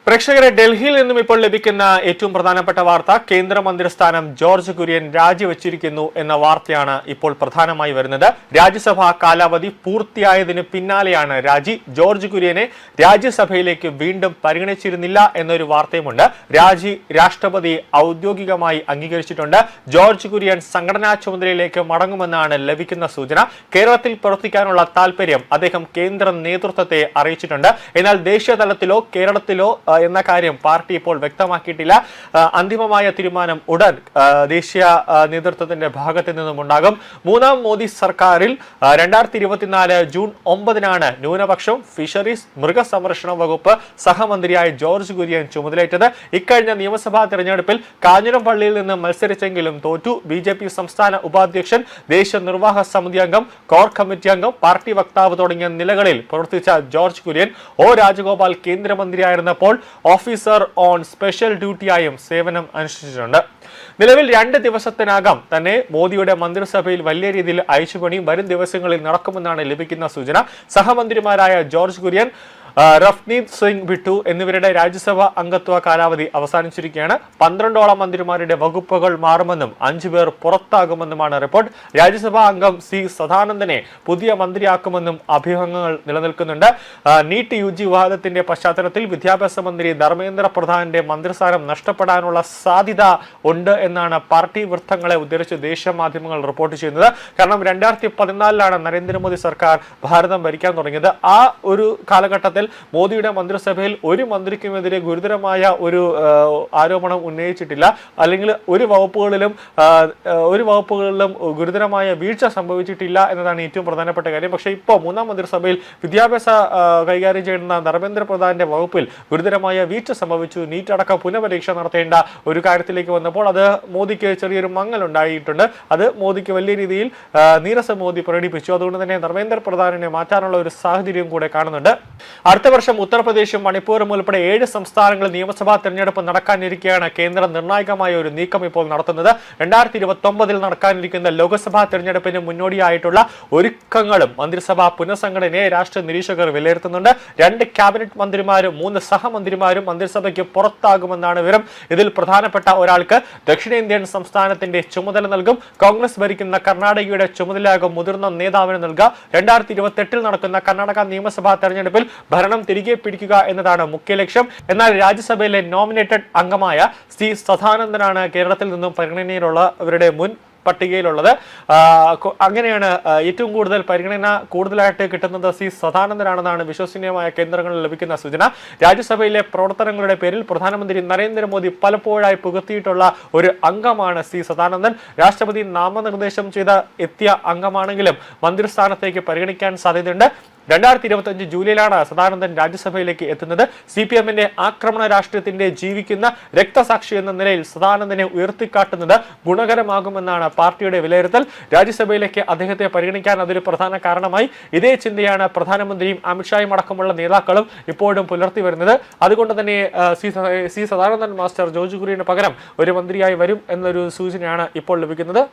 പ്രേക്ഷകരെ ഡൽഹിയിൽ നിന്നും ഇപ്പോൾ ലഭിക്കുന്ന ഏറ്റവും പ്രധാനപ്പെട്ട വാർത്ത കേന്ദ്രമന്ത്രിസ്ഥാനം ജോർജ് കുര്യൻ രാജിവെച്ചിരിക്കുന്നു എന്ന വാർത്തയാണ് ഇപ്പോൾ പ്രധാനമായി വരുന്നത്. രാജ്യസഭാ കാലാവധി പൂർത്തിയായതിന് പിന്നാലെയാണ് രാജി. ജോർജ് കുര്യനെ രാജ്യസഭയിലേക്ക് വീണ്ടും പരിഗണിച്ചിരുന്നില്ല എന്നൊരു വാർത്തയുമുണ്ട്. രാജി രാഷ്ട്രപതി ഔദ്യോഗികമായി അംഗീകരിച്ചിട്ടുണ്ട്. ജോർജ് കുര്യൻ സംഘടനാ ചുമതലയിലേക്ക് മടങ്ങുമെന്നാണ് ലഭിക്കുന്ന സൂചന. കേരളത്തിൽ പ്രവർത്തിക്കാനുള്ള താൽപര്യം അദ്ദേഹം കേന്ദ്ര നേതൃത്വത്തെ അറിയിച്ചിട്ടുണ്ട്. എന്നാൽ ദേശീയ തലത്തിലോ കേരളത്തിലോ എന്ന കാര്യം പാർട്ടി ഇപ്പോൾ വ്യക്തമാക്കിയിട്ടില്ല. അന്തിമമായ തീരുമാനം ഉടൻ ദേശീയ നേതൃത്വത്തിന്റെ ഭാഗത്തു നിന്നും ഉണ്ടാകും. മൂന്നാം മോദി സർക്കാരിൽ 2024 ജൂൺ 9 ന്യൂനപക്ഷം, ഫിഷറീസ്, മൃഗസംരക്ഷണ വകുപ്പ് സഹമന്ത്രിയായ ജോർജ് കുര്യൻ ചുമതലയേറ്റത്. ഇക്കഴിഞ്ഞ നിയമസഭാ തെരഞ്ഞെടുപ്പിൽ കാഞ്ഞിരപ്പള്ളിയിൽ നിന്ന് മത്സരിച്ചെങ്കിലും തോറ്റു. ബി.ജെ.പി. സംസ്ഥാന ഉപാധ്യക്ഷൻ, ദേശീയ നിർവാഹക സമിതി അംഗം, കോർ കമ്മിറ്റി അംഗം, പാർട്ടി വക്താവ് തുടങ്ങിയ നിലകളിൽ പ്രവർത്തിച്ച ജോർജ് കുര്യൻ ഒ രാജഗോപാൽ കേന്ദ്രമന്ത്രിയായിരുന്നപ്പോൾ ഓഫീസർ ഓൺ സ്പെഷ്യൽ ഡ്യൂട്ടിയായും സേവനം അനുഷ്ഠിച്ചിട്ടുണ്ട്. നിലവിൽ 2 ദിവസത്തിനകം തന്നെ മോദിയുടെ മന്ത്രിസഭയിൽ വലിയ രീതിയിൽ അഴിച്ചുപണി വരും ദിവസങ്ങളിൽ നടക്കുമെന്നാണ് ലഭിക്കുന്ന സൂചന. സഹമന്ത്രിമാരായ ജോർജ് കുര്യൻ, റഫ്നീത് സിംഗ് ബിട്ടു എന്നിവരുടെ രാജ്യസഭാ അംഗത്വ കാലാവധി അവസാനിച്ചിരിക്കുകയാണ്. 12ഓളം മന്ത്രിമാരുടെ വകുപ്പുകൾ മാറുമെന്നും 5 പേർ പുറത്താകുമെന്നുമാണ് റിപ്പോർട്ട്. രാജ്യസഭാ അംഗം സി സദാനന്ദനെ പുതിയ മന്ത്രിയാക്കുമെന്നും അഭ്യൂഹങ്ങൾ നിലനിൽക്കുന്നുണ്ട്. നീറ്റ് UG വിവാദത്തിന്റെ പശ്ചാത്തലത്തിൽ വിദ്യാഭ്യാസ മന്ത്രി ധർമ്മേന്ദ്ര പ്രധാന്റെ മന്ത്രിസ്ഥാനം നഷ്ടപ്പെടാനുള്ള സാധ്യത ഉണ്ട് എന്നാണ് പാർട്ടി വൃത്തങ്ങളെ ഉദ്ധരിച്ച് ദേശീയ മാധ്യമങ്ങൾ റിപ്പോർട്ട് ചെയ്യുന്നത്. കാരണം 2014 നരേന്ദ്രമോദി സർക്കാർ ഭാരതം ഭരിക്കാൻ തുടങ്ങിയത്. ആ ഒരു കാലഘട്ടത്തിൽ മോദിയുടെ മന്ത്രിസഭയിൽ ഒരു മന്ത്രിക്കുമെതിരെ ഗുരുതരമായ ഒരു ആരോപണം ഉന്നയിച്ചിട്ടില്ല, അല്ലെങ്കിൽ ഒരു വകുപ്പുകളിലും ഗുരുതരമായ വീഴ്ച സംഭവിച്ചിട്ടില്ല എന്നതാണ് ഏറ്റവും പ്രധാനപ്പെട്ട കാര്യം. പക്ഷേ ഇപ്പോൾ മൂന്നാം മന്ത്രിസഭയിൽ വിദ്യാഭ്യാസ കൈകാര്യം ചെയ്യുന്ന ധർമ്മേന്ദ്ര പ്രധാന്റെ വകുപ്പിൽ ഗുരുതരമായ വീഴ്ച സംഭവിച്ചു. നീറ്റ് അടക്കം പുനഃപരീക്ഷ നടത്തേണ്ട ഒരു കാര്യത്തിലേക്ക് വന്നപ്പോൾ അത് മോദിക്ക് ചെറിയൊരു മങ്ങൽ ഉണ്ടായിട്ടുണ്ട്. അത് മോദിക്ക് വലിയ രീതിയിൽ നീരസം മോദി പ്രകടിപ്പിച്ചു. അതുകൊണ്ട് തന്നെ ധർമ്മേന്ദ്ര പ്രധാനെ മാറ്റാനുള്ള ഒരു സാഹചര്യം കൂടെ കാണുന്നുണ്ട്. അടുത്ത വർഷം ഉത്തർപ്രദേശും മണിപ്പൂരും ഉൾപ്പെടെ 7 സംസ്ഥാനങ്ങളിൽ നിയമസഭാ തെരഞ്ഞെടുപ്പ് നടക്കാനിരിക്കെയാണ് കേന്ദ്രം നിർണായകമായ ഒരു നീക്കം ഇപ്പോൾ നടത്തുന്നത്. 2029 നടക്കാനിരിക്കുന്ന ലോക്സഭാ തെരഞ്ഞെടുപ്പിന് മുന്നോടിയായിട്ടുള്ള ഒരുക്കങ്ങളും മന്ത്രിസഭാ പുനഃസംഘടനയെ രാഷ്ട്രീയ നിരീക്ഷകർ വിലയിരുത്തുന്നുണ്ട്. 2 ക്യാബിനറ്റ് മന്ത്രിമാരും 3 സഹമന്ത്രിമാരും മന്ത്രിസഭയ്ക്ക് പുറത്താകുമെന്നാണ് വിവരം. ഇതിൽ പ്രധാനപ്പെട്ട ഒരാൾക്ക് ദക്ഷിണേന്ത്യൻ സംസ്ഥാനത്തിന്റെ ചുമതല നൽകും. കോൺഗ്രസ് ഭരിക്കുന്ന കർണാടകയുടെ ചുമതലയാകും മുതിർന്ന നേതാവിന് നൽകുക. 2028 നടക്കുന്ന കർണാടക നിയമസഭാ തെരഞ്ഞെടുപ്പിൽ ഭരണം തിരികെ പിടിക്കുക എന്നതാണ് മുഖ്യ ലക്ഷ്യം. എന്നാൽ രാജ്യസഭയിലെ നോമിനേറ്റഡ് അംഗമായ സി സദാനന്ദനാണ് കേരളത്തിൽ നിന്നും പരിഗണനയിലുള്ളവരുടെ മുൻ പട്ടികയിലുള്ളത്. അങ്ങനെയാണ് ഏറ്റവും കൂടുതൽ പരിഗണന കൂടുതലായിട്ട് കിട്ടുന്നത് സി സദാനന്ദനാണെന്നാണ് വിശ്വസനീയമായ കേന്ദ്രങ്ങളിൽ ലഭിക്കുന്ന സൂചന. രാജ്യസഭയിലെ പ്രവർത്തനങ്ങളുടെ പേരിൽ പ്രധാനമന്ത്രി നരേന്ദ്രമോദി പലപ്പോഴായി പുകഴ്ത്തിയിട്ടുള്ള ഒരു അംഗമാണ് സി സദാനന്ദൻ. രാഷ്ട്രപതി നാമനിർദ്ദേശം എത്തിയ അംഗമാണെങ്കിലും മന്ത്രിസ്ഥാനത്തേക്ക് പരിഗണിക്കാൻ സാധ്യതയുണ്ട്. 2025 ജൂലൈയിലാണ് സദാനന്ദൻ രാജ്യസഭയിലേക്ക് എത്തുന്നത്. CPM-ന്റെ ആക്രമണ രാഷ്ട്രീയത്തിന്റെ ജീവിക്കുന്ന രക്തസാക്ഷി എന്ന നിലയിൽ സദാനന്ദനെ ഉയർത്തിക്കാട്ടുന്നത് ഗുണകരമാകുമെന്നാണ് പാർട്ടിയുടെ വിലയിരുത്തൽ. രാജ്യസഭയിലേക്ക് അദ്ദേഹത്തെ പരിഗണിക്കാൻ അതൊരു പ്രധാന കാരണമായി. ഇതേ ചിന്തയാണ് പ്രധാനമന്ത്രിയും അമിത്ഷായും അടക്കമുള്ള നേതാക്കളും ഇപ്പോഴും പുലർത്തി വരുന്നത്. അതുകൊണ്ട് തന്നെ C Sadanandan master George Kurian പകരം ഒരു മന്ത്രിയായി വരും എന്നൊരു സൂചനയാണ് ഇപ്പോൾ ലഭിക്കുന്നത്.